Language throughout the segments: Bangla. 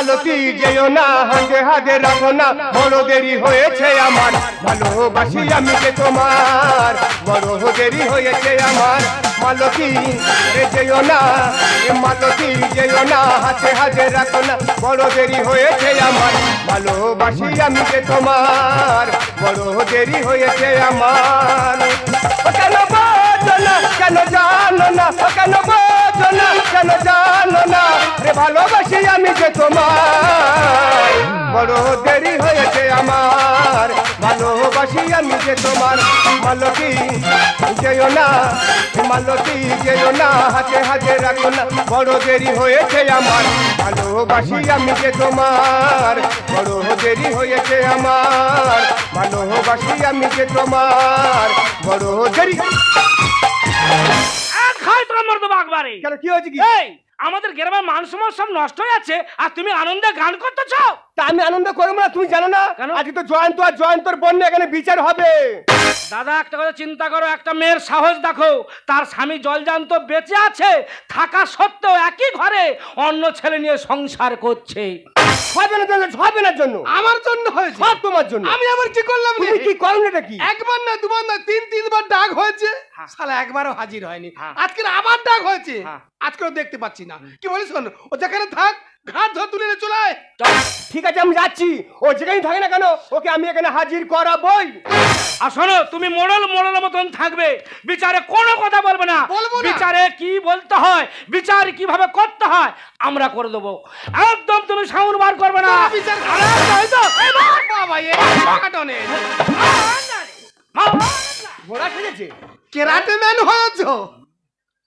মালতী যেও না, হাতে হাতে রাখো না, বড় দেরি হয়েছে আমার, ভালোবাসি আমি যে তোমার, বড় দেরি হয়েছে আমার। মালতী যেও না, মালতী যেও না, হাতে হাতে রাখো না, বড় দেরি হয়েছে আমার, ভালোবাসি আমি যে তোমার, বড় দেরি হয়েছে আমার। কেন বোঝো না, কেন জানো না, কেন বোঝো না, কেন জানো না, রে ভালোবাসি আমি যে তোমার, বড় দেরি হয়েছে আমার, ভালোবাসি আমি যে তোমার। মালতী যেও না, মালতী যেও না, হাতে হাতে রাখো না, বড় দেরি হয়েছে আমার, ভালোবাসি আমি যে তোমার, বড় দেরি হয়েছে আমার, ভালোবাসি আমি যে তোমার, বড় দেরি। কেন কি হয়েছে কি? আমাদের গ্রামের মান সম্মান সব নষ্ট হয়ে যাচ্ছে আর তুমি আনন্দে গান করতেছ। তা আমি আনন্দ করবো না, তুমি জানো না আজকে তো জয়ন্ত আর জয়ন্তর বন্যা এখানে বিচার হবে। দাদা একটা কথা চিন্তা করো, একটা মেয়ের সাহস দেখো, তার স্বামী জলজান্ত বেঁচে আছে থাকা সত্ত্বেও একই ঘরে অন্য ছেলে নিয়ে সংসার করছে। ছয়বেনার জন্য আমার জন্য হয়েছে, সব তোমার জন্য। আমি আবার কি করলাম? তুমি কি করলে? এটা কি একবার না দুবার না তিনবার ডাক হয়েছে, শালা একবারও হাজির হয়নি। আজকে আবার ডাক হয়েছে, আজকেও দেখতে পাচ্ছি না। কি বলিস শোন, ও যেখানে থাক ঘাট ধরে তুলে নিয়ে চলে আয়। ঠিক আছে আমি যাচ্ছি, ও যেখানে থাকে না কেন ওকে আমি এখানে হাজির করাবই। আর শোনো, তুমি মোড়ল মতন থাকবে, বিচারে কোনো কথা বলবে না। বিচারে কি বলতে হয়, বিচার কিভাবে করতে হয় আমরা করে দেবো, একদম তুমি সাউন্ড বার করবে না। বিচার বাবা ঘোড়া খেলেছে, কেরাটে ম্যান হয়েছো।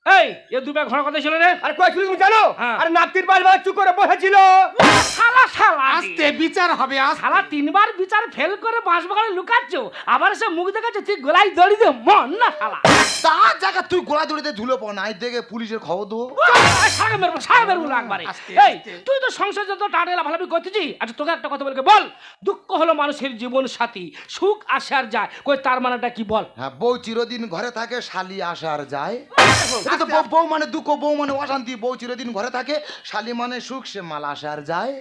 এই এ দুবে ঘোড়া কথা ছিল রে। আর কয়েছিল তুমি জানো? আর নাতির বাল চুপ করে বসেছিল। শালা শালা আস্তে বিচার হবে। শালা তিনবার বিচার ফেল করে বাঁশবাগানে লুকাচ্ছ, আবার সে মুখ দেখাচ্ছে তুই গোলাই দড়ি দে মন না শালা। তার জায়গা তুই গোলা দড়িতে ঝুলে পড়, নাই দেখে পুলিশের খবর দেবো। সাহেবের গুলো একবারে। এই তুই তো সংসার যত টাটেলা ভালোভাবে করতেছি। আচ্ছা তোকে একটা কথা বলকে বল, দুঃখ হলো মানুষের জীবন সাথী, সুখ আসে আর যায়, কই তার মানেটা কি বল? হ্যাঁ, বউ চিরদিন ঘরে থাকে, শালি আসে আর যায়। বউ মানে দুঃখ, বউ মানে অশান্তি, বউ চিরদিন ঘরে থাকে, শালি মানে সুখ, সে মাল আসে আর যায়।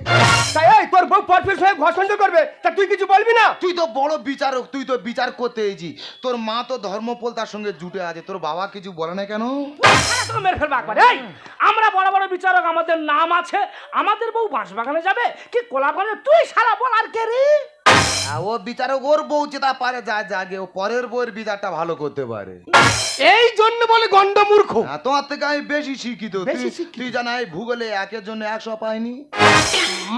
তাই এই তোর বউ পরফেক্ট হয়ে ঘর সংসার করবে, তা তুই কিছু বলবি না? তুই তো বড় বিচারক, তুই তো বিচার করতে এসেছি। তোর মা তো ধর্মপল তার সঙ্গে জুটে আছে, তোর বাবা কিছু বলে না কেন? মেরে ফেলবে একবার। এই আমরা বড় বড় বিচারক, আমাদের নাম আছে, আমাদের বউ বাঁশবাগানে যাবে কি কোলাবাগানে? তুই সারা বল আর কে রে? ও বিচারক, ওর বউ যেটা পারে যা জাগে, ও পরের বউয়ের বিচারটা ভালো করতে পারে। এই জন্য বলে গন্ড মূর্খ। তোমার থেকে আমি বেশি শিক্ষিত। তুই জানাই ভূগোলে 1-এর জন্য 100 পাইনি,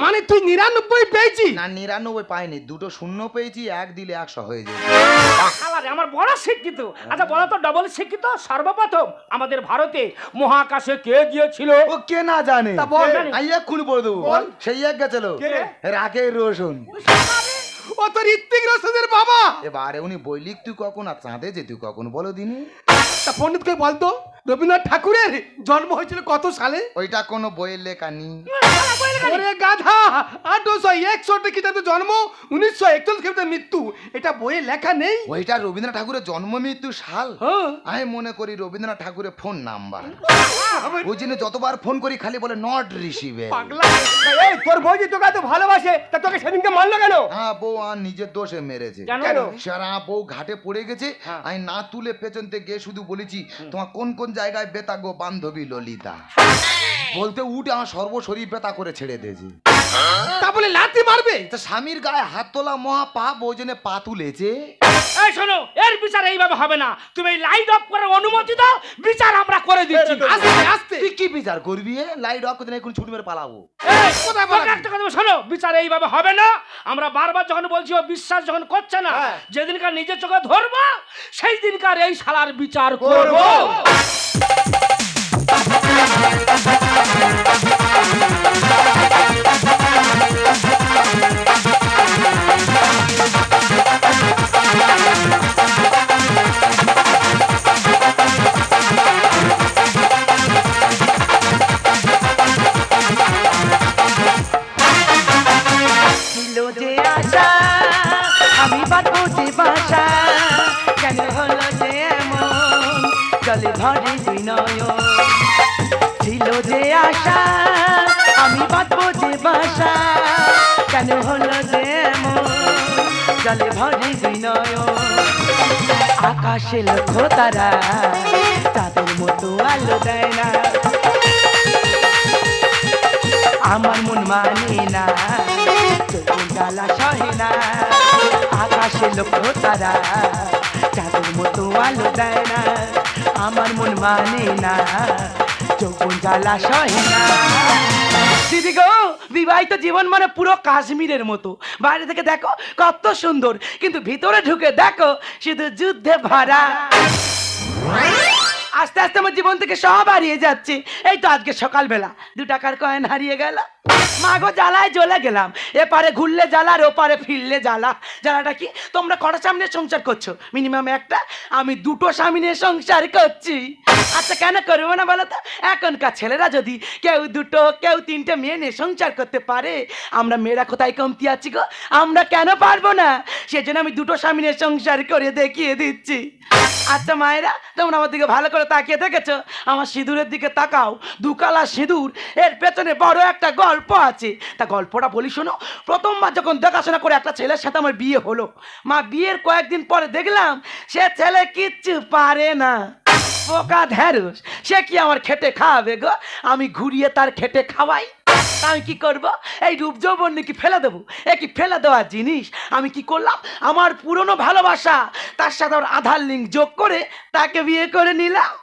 মানে তুই 99 পেয়েছি? না 99 পাইনি, দুটো শূন্য পেয়েছি, 1 দিলে 100 হয়ে যায়। আমার বড় শিক্ষিত। আচ্ছা বলো তো, ডবল শিক্ষিত সর্বপ্রথম আমাদের ভারতে মহাকাশে কে গিয়েছিল? ও কে না জানে? তা বল। আমি এক্ষুনি বলে দেবো। সেই এক গেছিল রাকেশ রোশন। ও তো ঋত্বিক রোশনের বাবা। এবারে উনি বই লিখ, তুই কখন আর চাঁদে যে তুই কখন বলো দিনি। তা পণ্ডিতকে বলতো রবীন্দ্রনাথ ঠাকুরের জন্ম হয়েছিল কত সালে? ওইটা কোনো বইয়ের লেখা নেই। ওরে গাধা, 1861 খ্রিস্টাব্দে জন্ম, 1941 খ্রিস্টাব্দে মৃত্যু, এটা বইয়ে লেখা নেই। ওইটা রবীন্দ্রনাথ ঠাকুরের জন্ম মৃত্যু সাল। আমি মনে করি রবীন্দ্রনাথ ঠাকুরের ফোন নাম্বার, ওই জন্য যতবার ফোন করি খালি বলে নট রিসিভেবল। এই তোর বউ যে তোকে এত ভালোবাসে, তা তোকে সেদিনকে মারলো কেন? হ্যাঁ, বউ আর নিজের দোষে মেরেছে। কেন? সারা বউ ঘাটে পড়ে গেছে, আমি না তুলে পেছন থেকে শুধু বলেছি তোমার কোন কোন জায়গায় বেতা গো বান্ধবী ললিতা, বলতে উঠে আমার সর্বশরীর বেতা করে ছেড়ে দিয়েছে। তা বলে লাথি মারবে? তা স্বামীর গায়ে হাত তোলা মহা পাপ, ওই জন্য পা তুলেছে। এই শোনো, এর বিচার এইভাবে হবে না, তুমি লাইট অফ করে অনুমতি দাও, বিচার আমরা করে দিচ্ছি। আস্তে আস্তে। তুই কি বিচার করবি? লাইট অফ করে এখন ছুটি মেরে পালাবো। একটা কথা শোনো, বিচার এইভাবে হবে না। আমরা বারবার যখন বলছি ও বিশ্বাস যখন করছে না, যেদিনকার নিজের চোখে ধরবো সেই দিনকার এই শালার বিচার করবো। ছিল যে আশা আমি বাঁধবো ভালোবাসা কেন হলো যে জলে ভরে বিনয় আকাশে লক্ষ্য তারা তাদের মতো আলো দেয় না আমার মন মানে না চোখের জ্বালা সহে না আকাশে লক্ষ্য তারা তাদের মতো আলো দেয় না আমার মন মানে না চোখের জ্বালা সহে না দিদি গো বিবাহিত জীবন মানে পুরো কাশ্মীরের মতো বাইরে থেকে দেখো কত সুন্দর কিন্তু ভিতরে ঢুকে দেখো শুধু যুদ্ধে ভরা আস্তে আস্তে আমার জীবন থেকে সব হারিয়ে যাচ্ছে এই তো আজকে সকালবেলা 2 টাকার কয়েন হারিয়ে গেল মাগো জ্বালায় জ্বলে গেলাম এপারে ঘুরলে জ্বালা আর ওপারে ফিরলে জ্বালা জ্বালাটা কি তোমরা কটা স্বামী নিয়ে সংসার করছো মিনিমাম একটা আমি 2টো স্বামী নিয়ে সংসার করছি আচ্ছা কেন করবো না বলো তো এখনকার ছেলেরা যদি কেউ 2টো কেউ 3টে মেয়ে নিয়ে সংসার করতে পারে আমরা মেয়েরা কোথায় কমতি আছি গো আমরা কেন পারবো না সেজন্য আমি 2টো স্বামী নিয়ে সংসার করে দেখিয়ে দিচ্ছি আচ্ছা মায়েরা তোমরা আমার দিকে ভালো করে তাকিয়ে দেখেছো আমার সিঁদুরের দিকে তাকাও 2 কালা সিঁদুর এর পেছনে বড় একটা গল্প আছে তা গল্পটা বলি শোনো প্রথমবার যখন দেখাশোনা করে একটা ছেলের সাথে আমার বিয়ে হলো মা বিয়ের কয়েকদিন পরে দেখলাম সে ছেলে কিচ্ছু পারে না পোকা ঢেঁড়স সে কি আমার খেটে খাওয়াবে গো আমি ঘুরিয়ে তার খেটে খাওয়াই আমি কি করব এই রূপ যৌবন নাকি ফেলে দেবো এ কি ফেলে দেওয়ার জিনিস আমি কি করলাম আমার পুরনো ভালোবাসা তার সাথে আমার আধার লিঙ্ক যোগ করে তাকে বিয়ে করে নিলাম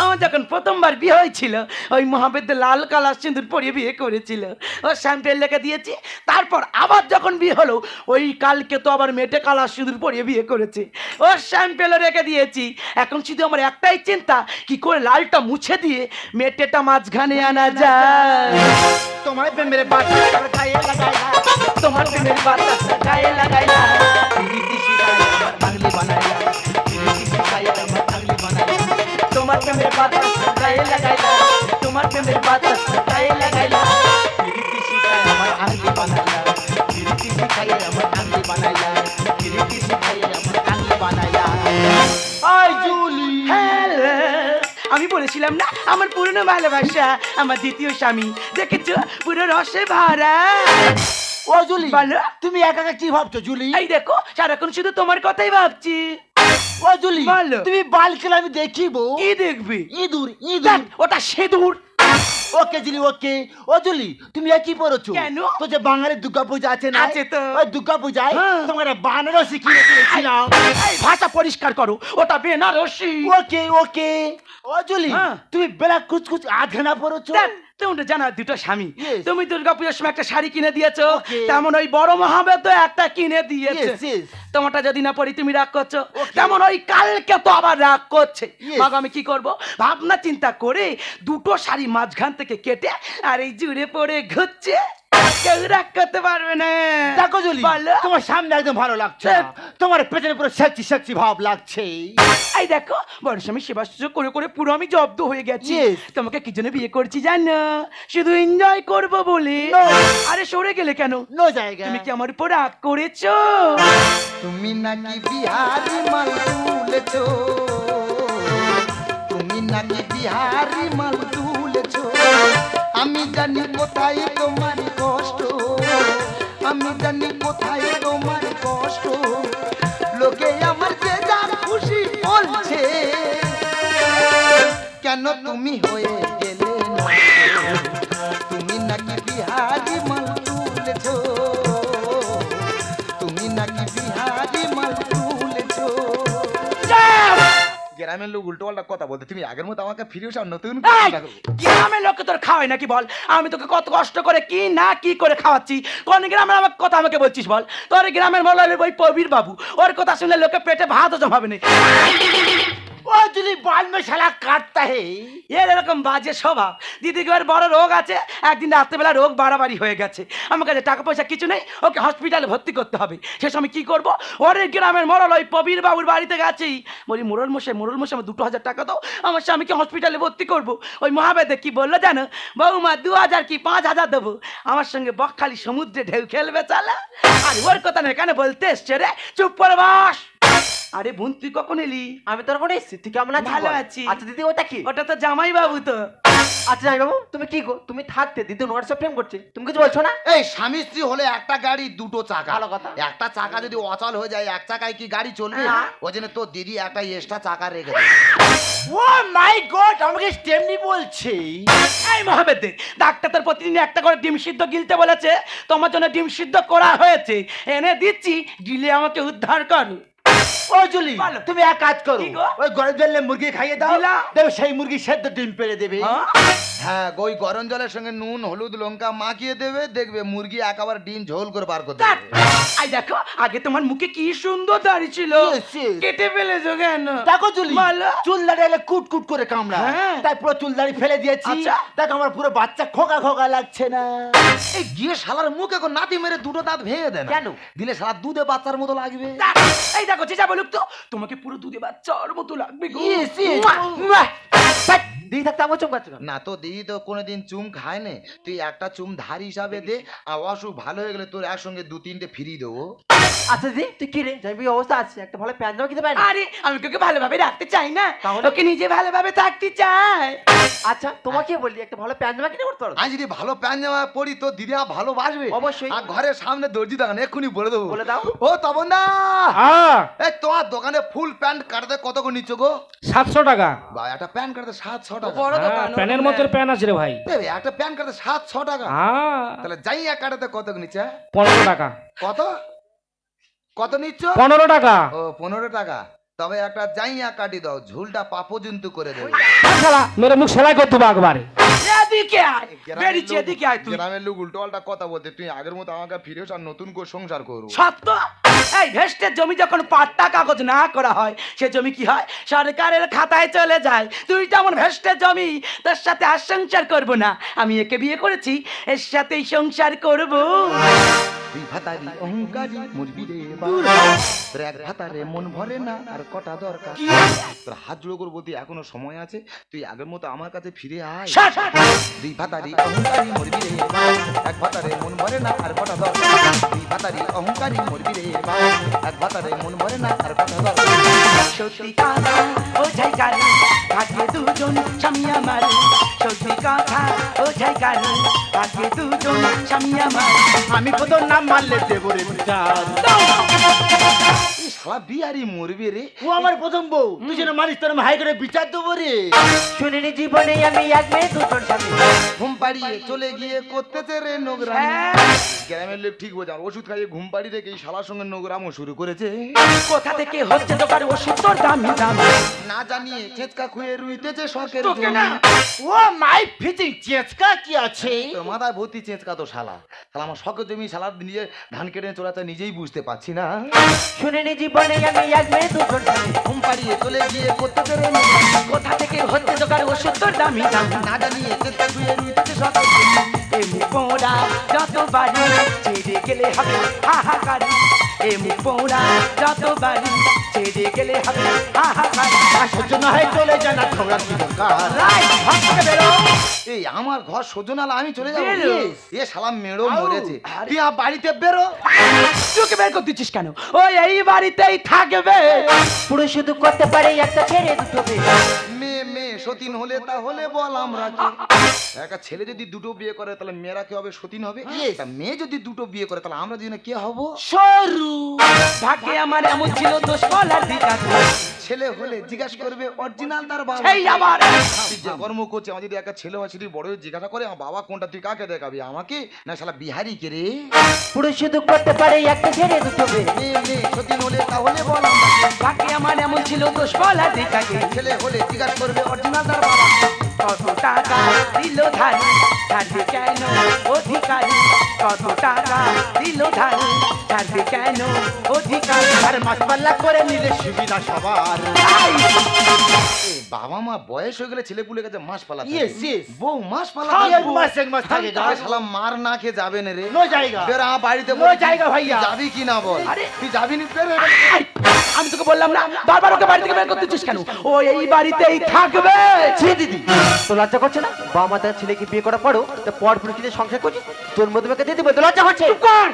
আমার যখন প্রথমবার বিয়ে হয়েছিল ওই মহাবিদ্যালয়ে লাল কালার সিঁদুর পরিয়ে বিয়ে করেছিল ও শ্যাম্পেল লেখা দিয়েছি তারপর আবার যখন বিয়ে হলো ওই কালকে তো আবার মেটে কালার সিঁদুর পরিয়ে বিয়ে করেছে ও শ্যাম্পেলও রেখে দিয়েছি এখন শুধু আমার একটাই চিন্তা কি করে লালটা মুছে দিয়ে মেটেটা মাঝখানে আনা যায় তোমার প্রেমের বাচ্চা গায়ে লাগাই না তোমার প্রেমের বাচ্চা গায়ে লাগাই না প্রীতি শিখায় আমার পাগলি বানাই না প্রীতি শিখায় আমার পাগলি বানাই না তোমার প্রেমের বাচ্চা গায়ে লাগাই না তোমার প্রেমের বাচ্চা গায়ে লাগাই না প্রীতি শিখায় আমার পাগলি বানাই না প্রীতি শিখায় আমার পাগলি বানাই না প্রীতি শিখায় আমার পাগলি বানাই না আই জুলি হ্যালো আমি বলেছিলাম না আমার পুরনো ভালোবাসা আমার দ্বিতীয় স্বামী দেখেছো পুরো রসে ভরা ও জুলি বলো তুমি একা একা কি ভাবছো জুলি এই দেখো সারাক্ষণ শুধু তোমার কথাই ভাবছি ও জুলি বলো। তুমি বালকেলে আমি দেখিব কি দেখবি ইঁদুর দেখ, ইঁদুর ওটা সিঁদুর ওকে জুলি ওকে ও জুলি তুমি কি পড়েছো কেন? তো যে বাঙালির দুর্গা পূজা আছে না আছে তো। ওই দুর্গা পূজায় হ্যাঁ। তোমার বানারসি কিনে দিয়েছিলাম এই ভাষা পরিষ্কার করো ওটা বেনারসি ওকে ওকে ও জুলি হ্যাঁ। তুমি বেলা কুচকুচ আধখানা পড়েছো দেখ, তোমরা জানা 2টো স্বামী Yes. তুমি দুর্গাপূজার সময় একটা শাড়ি কিনে দিয়েছো Okay. তেমন ওই বড় মহাবেদ একটা কিনে দিয়েছে Yes, yes. তোমারটা যদি না পড়ি তুমি রাগ করছো তেমন ওই কালকে তো আবার রাগ করছে Yes. মাগো আমি কি করব ভাবনা চিন্তা করে 2টো শাড়ি মাঝখান থেকে কেটে আর এই জুড়ে পড়ে ঘুরছে কেউ রাগ করতে পারবে না দেখো জুলি বলো। তোমার সামনে একদম ভালো লাগছে না। তোমার পেছনে পুরো সেক্সি সেক্সি ভাব লাগছে এই দেখো বড় স্বামী সেবা শুশ্রূষা করে করে পুরো আমি জব্দ হয়ে গেছি Yes. তোমাকে কি জন্য বিয়ে করছি জানো শুধু এনজয় করব বলে No. আরে সরে গেলে কেন নো জায়গা তুমি কি আমার উপর রাগ করেছো তুমি নাকি বিহারি মাল তুলেছো তুমি নাকি বিহারি মাল তুলেছো আমি জানি কোথায় তোমার কষ্ট আমি জানি কোথায় তোমার কষ্ট লোকে আমার যে যা খুশি বলছে কেন তুমি হয়ে গেলে নষ্ট? তুমি নাকি বিহারি মাল তুলেছো তুমি নাকি বিহারি মাল তুলেছো গ্রামের লোক উল্টো পাল্টা কথা বলতে তুমি আগের মতো আমাকে ফিরে এসে নতুন এই, গ্রামের লোককে তোর খাওয়াই নাকি বল আমি তোকে কত কষ্ট করে কি না কি করে খাওয়াচ্ছি কোন গ্রামের আমার কথা আমাকে বলছিস বল তোর গ্রামের বল ওই প্রবীর বাবু ওর কথা শুনলে লোকে পেটে ভাত জমাবে না ও জুলি বাল মে শালা কাটতা হে এর এরকম বাজে স্বভাব দিদিকে ওর বড় রোগ আছে একদিন রাত্রেবেলা রোগ বাড়াবাড়ি হয়ে গেছে আমার কাছে টাকা পয়সা কিছু নেই ওকে হসপিটালে ভর্তি করতে হবে সে সময় কি করবো ওর এই গ্রামের মরল ওই প্রবীর বাবুর বাড়িতে গেছি বলি মোড়ল মশাই আমার 2000 টাকা দাও আমার স্বামীকে হসপিটালে ভর্তি করবো ওই মহাবেদে কি বললো জানো বৌমা 2000 কি 5000 দেবো আমার সঙ্গে বকখালি সমুদ্রে ঢেউ খেলবে চালা আর ওর কথা না কেন বলতে এসছে রে চুপ করে বস আরে বোন তুই কখন এলি আমি তোর কোনে এসেছি তুই কেমন আছিস ভালো বল? আছি। আচ্ছা দিদি ওটা কি ওটা তো জামাই বাবু তো আচ্ছা জামাই বাবু তুমি কি গো, তুমি থাকতে দিদি ওনার সাথে প্রেম করছে, তুমি কিছু বলছো না? এই স্বামী স্ত্রী হলে একটা গাড়ি দুটো চাকা, ভালো কথা। একটা চাকা যদি অচল হয়ে যায় এক চাকায় কি গাড়ি চলবে? না। ওই জন্য তোর দিদি একটা এক্সট্রা চাকা রেখে দেয়। ও মাই গড, আমাকে স্টেমনি বলছে। এই মহাবেদ, ডাক্তার তোর প্রতিদিন একটা করে ডিম সিদ্ধ গিলতে বলেছে, তোমার জন্য ডিম সিদ্ধ করা হয়েছে, এনে দিচ্ছি, গিলে আমাকে উদ্ধার করো। ও জুলি, বলো। তুমি এক কাজ করো, কি গো? ওই গরম জলে মুরগি খাইয়ে দাও, দিলাম। দেখো সেই মুরগি সেদ্ধ ডিম পেড়ে দেবে। হ্যাঁ, ওই গরম জলের সঙ্গে নুন হলুদ লঙ্কা মাখিয়ে দেবে, দেখবে মুরগি একেবারে ডিম ঝোল করে বার করে কাট। দেবে। আই দেখো, আগে তোমার মুখে কি সুন্দর দাড়ি ছিল, Yes, yes. কেটে ফেলেছো কেন? দেখো জুলি, বলো। চুল দাঁড়িয়ে কুট কুট করে কামড়া, হ্যাঁ। তাই পুরো চুল দাঁড়ি ফেলে দিয়েছি। আচ্ছা। দেখো আমার পুরো বাচ্চা খোকা খোকা লাগছে না। এই গিয়ে শালার মুখ এখন নাতি মেরে দুটো দাঁত ভেঙে দেন। কেন? দিলে শালা দুধে বাচ্চার মতো লাগবে। কাট। এই দেখো চেঁচা বলুক তো, তোমাকে পুরো দুধে বাচ্চার মতো লাগবে গো। Yes, yes. মুয়া, মুয়া। বাট, দিদি থাকতে আমার চমকাচ্ছ কেন? না তো দিদি তো কোনোদিন চুম খায় না, তুই একটা চুম ধার হিসাবে দে, আর অসুখ ভালো হয়ে গেলে তোর একসঙ্গে দু তিনটে ফ্রি দেবো। আচ্ছা দিদি তুই কি রে, যাবি অবস্থা আছে, একটা ভালো প্যান্ট জামা কিনতে পারি না? আরে আমি তোকে ভালোভাবে রাখতে চাই না, তাহলে? ওকে নিজে ভালোভাবে থাকতে চাই। আচ্ছা তোমাকে বললি একটা ভালো প্যান্ট জামা কিনে করতে পারো? আমি যদি ভালো প্যান্ট জামা পরি তো দিদি আর ভালোবাসবে। অবশ্যই। আর ঘরের সামনে দর্জি দোকান এক্ষুনি বলে দেবো। বলে দাও। ও তপন দা, হ্যাঁ, এই তোমার দোকানে ফুল প্যান্ট কাটতে কত করে নিচ্ছ গো? 700 টাকা। বা একটা প্যান্ট কাটতে 700 টাকা? বড় দোকান, হ্যাঁ, প্যানের মতো প্যান আছে রে ভাই। দেবে একটা প্যান্ট কাটতে 700 টাকা? হ্যাঁ, তাহলে যাই এক কাটাতে কত করে নিচ্ছে? 15 টাকা। কত কত নিচ্ছ? 15 টাকা। ও 15 টাকা। তবে একটা জাইয়া কাটি দাও, ঝুলটা পা পর্যন্ত করে দেবে। শালা মেরে মুখ সেলাই করতে হবে একবারে। এদিকে আয়, বেরিয়েছি, এদিকে আয় তুই। গ্রামের লোক উল্টো পাল্টা কথা বলতে, তুই আগের মতো আমাকে ফিরে এসে আর নতুন করে সংসার করবো। সত্য। এই ভেস্টের জমি যখন পাট্টা কাগজ না করা হয়, সে জমি কি হয়, সরকারের খাতায় চলে যায়। তুই যেমন ভেস্টের জমি, তার সাথে আর সংসার করবো না। আমি একে বিয়ে করেছি, এর সাথেই সংসার করবো। তুই ভাতারি অহংকারী মুরবি রে তোর এক ভাতারে মন ভরে না, আর কটা দরকার? তোর হাত জোড়ো করবো, তুই এখনো সময় আছে, তুই আগের মতো আমার কাছে ফিরে আয়। শাট। দুই ভাতারি অহংকারী মুরবি রে এক ভাতারে মন ভরে না, আর কটা দরকার? দুই ভাতারি অহংকারী মুরবি রে এক ভাতারে মন ভরে না, আর কটা দরকার? সত্যি কথা বোঝাই কারণ, থাকে দুজন স্বামী আমার। সত্যি কথা বোঝাই কারণ, থাকে দুজন স্বামী আমার। আমি কত নাম মারলে দেবো রে বিচার। এই শালা বিহারি মরবি রে। ও আমার প্রথম বউ, তুই যেন মারিস তোর আমি হাই করে বিচার দেবো রে। শুনিনি জীবনে আমি এক মেয়ে দুজন স্বামী। ঘুম পাড়িয়ে চলে গিয়ে করতেছে রে নোংরা। গ্রামের লোক ঠিক বোঝা, ওষুধ খাইয়ে ঘুম পাড়ি রেখে এই শালার সঙ্গে নোংরামও শুরু করেছে। কোথা থেকে হচ্ছে দোকান ওষুধ তোর দামি দামি। না জানিয়ে চেঁচকা খুঁয়ে রুইতেছে শখের তোকে জমি। না। ও মাই ফিজিং চেষ্টা কি আছে? তোর মাথায় ভর্তি চেঁচকা তো শালা। শালা আমার শখের জমি, শালার নিজে ধান কেটে চলে যাচ্ছে, নিজেই বুঝতে পারছি না। শুনিনি জীবনে আমি এক মেয়ে দুজন স্বামী। ঘুম পাড়িয়ে চলে গিয়ে করতেছে রে নোংরা। কোথা থেকে হচ্ছে দোকান ওষুধ তোর দামি দামি। না জানিয়ে চেঁচকা খুঁয়ে রুইতেছে শখের জমি। এমনি পোড়া যত বাড়ি, ছেড়ে গেলে হবে হাহাকারি। এমনি পোড়া যত বাড়ি, ছেড়ে গেলে হবে হাহাকারি। আর সহ্য না হয় চলে যায় না, ঝগড়া কি দরকার? রাইট, ঘর থেকে বেরো। এই আমার ঘর সজনালা, আমি চলে যাবো? বেরো। এ শালা মেড়ো মরেছে। তুই আমার বাড়িতে বেরো। তোকে বের করে দিচ্ছিস কেন? ও এই বাড়িতেই থাকবে। পুরো শুধু করতে পারে একটা ছেড়ে দুটো মেয়ে। মেয়ে মেয়ে সতীন হলে তাহলে বল আমরা কে? একটা ছেলে যদি দুটো বিয়ে করে তাহলে মেয়েরা কে হবে? সতীন হবে। তা মেয়ে যদি দুটো বিয়ে করে তাহলে আমরা দুজনে কে হব? সরু ভাগ্যে আমার এমন ছিল, দোষ বলার দিক আছে। ছেলে হলে জিজ্ঞাসা করবে অরিজিনাল তার বাবা। সেই আবার তুই যে কর্ম করছিস, আমার যদি একটা ছেলে হয় সেটি বড় হয়ে জিজ্ঞাসা করে আমার বাবা কোনটা, তুই কাকে দেখাবি? আমাকে না শালা বিহারি কে রে? পুরো শুধু করতে পারে একটা ছেড়ে দুটো মেয়ে। মেয়ে মেয়ে সতীন হলে তাহলে বল আমরা কে? ভাগ্যে আমার এমন ছিল, দোষ বলার দিক আছে। ছেলে হলে জিজ্ঞাসা করবে অরিজিনাল তার বাবা। কত টাকা দিল ধারি, ছাড়বে কেন অধিকারী? কত টাকা দিল ধারি, ছাড়বে কেন অধিকারী? আর মাসপাল্লা করে নিলে সুবিধা সবার। এই বাবা মা বয়স হয়ে গেলে ছেলে পুলে কাছে মাস পালাতে Yes, হবে। yes. বউ মাস এক পালাতে মাস এক মাস থাকে গা। শালা মার না খেয়ে যাবে না রে। নো জায়গা। বের আমার বাড়িতে নো জায়গা ভাইয়া। তুই যাবি কি না বল? আরে। তুই যাবি না? বের হয়ে আই, আমি তোকে বললাম না, বারবার ওকে বাড়ি থেকে বের করতেছিস কেন? ও এই বাড়িতেই থাকবে। ছি দিদি, তো লজ্জা করছে না? বাবা মা তার ছেলেকে বিয়ে করার পরও তো পর পুরুষদের সংসার করছিস, তোর মধ্যে দিয়ে দিবে তো লজ্জা হচ্ছে? চুপ কর।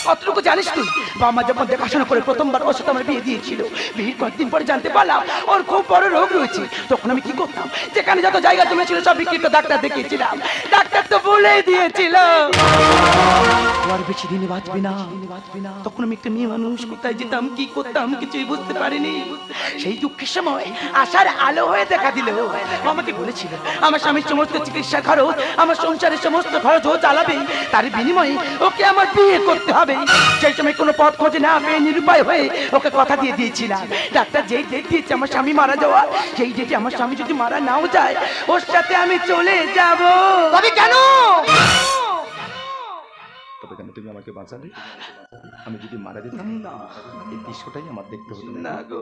কতটুকু জানিস জানিস তুই বাবা যখন দেখাশোনা করে প্রথমবার ওর সাথে আমার বিয়ে দিয়েছিল, বিয়ের কয়েকদিন পরে জানতে পারলাম ওর খুব বড় রোগ রয়েছে। তখন আমি কি করতাম, যেখানে যত জায়গা জমেছিল সব বিক্রি করে ডাক্তার দেখিয়েছিলাম, ডাক্তার তো বলেই দিয়েছিল আর বেশি দিনে বাঁচবে না। তখন আমি একটা মেয়ে মানুষ, কোথায় যেতাম কি করতাম কিছুই বুঝতে পারিনি। সেই দুঃখের সময় আশার আলো হয়ে দেখা দিল। আমাকে বলেছিল আমার স্বামীর সমস্ত চিকিৎসা খরচ, আমার সংসারের সমস্ত খরচ ও চালাবে, তার বিনিময়ে ওকে আমার বিয়ে করতে হবে। সেই সময় কোনো পথ খোঁজে না পেয়ে নিরুপায় হয়ে ওকে কথা দিয়ে দিয়েছিলাম, ডাক্তার যেই ডেট দিয়েছে আমার স্বামী মারা যাওয়া, সেই ডেটে আমার স্বামী যদি মারা নাও যায় ওর সাথে আমি চলে যাব। তবে কেন? তবে কেন তুমি আমাকে বাঁচালে? আমি যদি মারা যেতাম না, এই দৃশ্যটাই আমার দেখতে হতো না গো।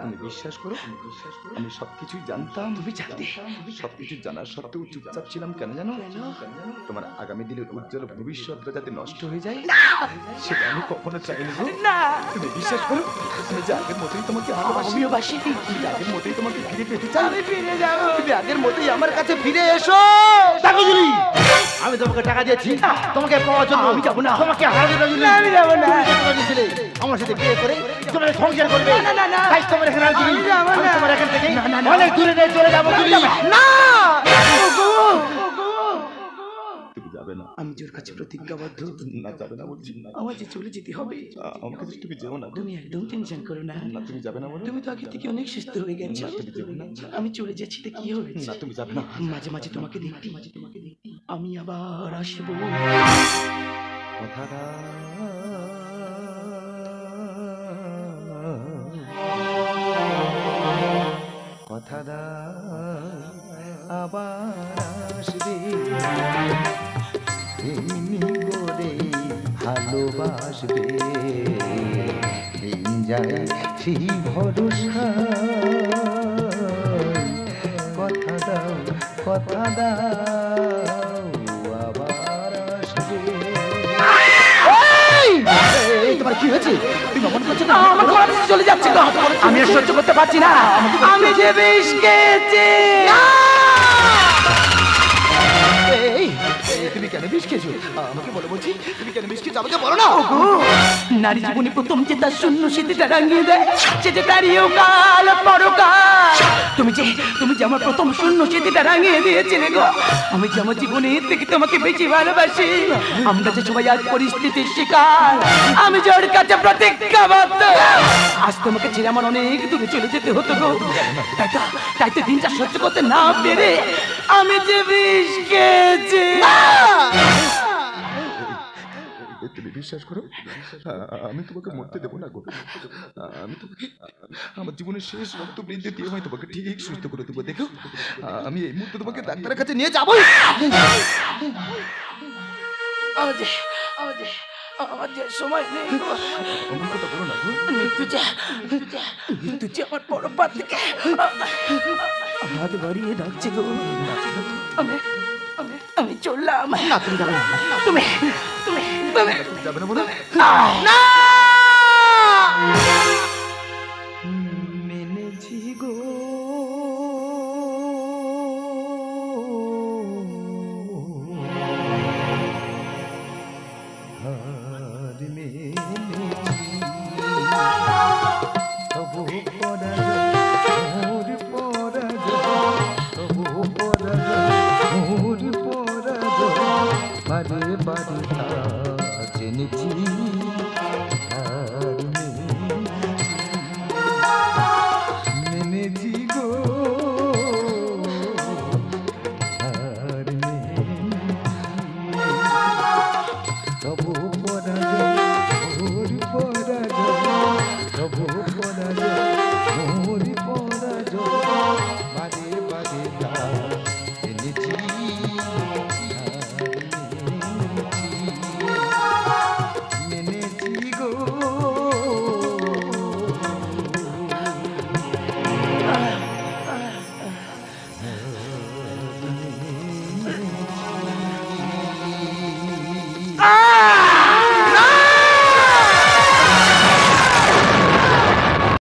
তুমি বিশ্বাস করো, আমি সবকিছুই জানতাম। তুমি জানতে? সবকিছু জানার সত্ত্বেও চুপচাপ ছিলাম কেন জানো? তোমার আগামী দিনের উজ্জ্বল ভবিষ্যৎটা যাতে নষ্ট হয়ে যায় সেটা আমি কখনো চাইনি গো। তুমি বিশ্বাস করো, তুমি যে আগের মতোই তোমাকে ভালোবাসি, তুমি আগের মতোই তোমাকে ফিরে পেতে চাই। আমি ফিরে যাবো। তুমি আগের মতোই আমার কাছে ফিরে এসো। দেখো জুলি, আমি তোমাকে টাকা দিয়েছি তোমাকে পাওয়ার জন্য। আমি যাবো না। তোমাকে হারানোর জন্য। আমি যাবো না। দিয়েছিলে আমার সাথে বিয়ে করে তোমার সংসার করবে। না। তাই তোমার এখানে আর জুলি, আমি যাবো না। আমি তোমার এখান থেকে না। অনেক দূরে নিয়ে চলে যাবো জুলি। না তুমি যাবে না? আমি তোর কাছে প্রতিজ্ঞাবদ্ধ, না যাবে না বলছি না। আমার যে চলে যেতে হবে। আমাকে তুমি যেও না। তুমি একদম টেনশন করো না। না তুমি যাবে না বলো। তুমি তো আগে থেকে অনেক সুস্থ হয়ে গেছো। তুমি যেও না। আমি চলে যাচ্ছি তো কি হবে? না তুমি যাবে না। মাঝে মাঝে তোমাকে দেখতে আমি আবার আসবো। কথা দাও, কথা দাও, আবার আসবে এমনি করে ভালোবাসবে। দিন যায় সেই ভরসা, কথা দাও, কথা দাও, আবার আসবে। এই তোমার কি হয়েছে? তুমি মন করছো না? আমার ঘরে চলে যাচ্ছে তো। আমি আর সহ্য করতে পারছি না। আমি যে বিষ খেয়েছি। তুমি কেন বিষ খেয়েছো? আমাকে বলো বলছি, তুমি কেন বিষ খেয়েছো? আমাকে বলো না। নারী জীবনে প্রথম যে তার শূন্য স্মৃতিটা রাঙিয়ে দেয়, সে যে তারিও কাল পরকাল। তুমি যে আমার প্রথম শূন্য স্মৃতিটা রাঙিয়ে দিয়েছিলে গো। আমি যে আমার জীবনের থেকে তোমাকে বেশি ভালোবাসি। আমরা যে সবাই আজ পরিস্থিতির শিকার, আমি যে ওর কাছে প্রতিজ্ঞাবদ্ধ। আজ তোমাকে ছেড়ে আমার অনেক দূরে চলে যেতে হতো গো। তাই তো দিনটা সহ্য করতে না পেরে আমি যে বিষ খেয়েছি। তুমি বিশ্বাস করো, আমি তোমাকে মরতে দেবো না গো। আমি তোমাকে আমার জীবনের শেষ রক্ত বৃদ্ধি দিয়ে হয় তোমাকে ঠিক সুস্থ করে দেবো। দেখো, আমি এই মুহূর্তে তোমাকে ডাক্তারের কাছে নিয়ে যাবো। আমার যে সময় নেই। আমার কথা বলো না গো। মৃত্যু যে আমার বড় পা থেকে হাত বাড়িয়ে ডাকছে গো। আমি চললাম। না তুমি যাবে না। তুমি যাবে না বলো। না। মেনেছি গো, হার মেনেছি।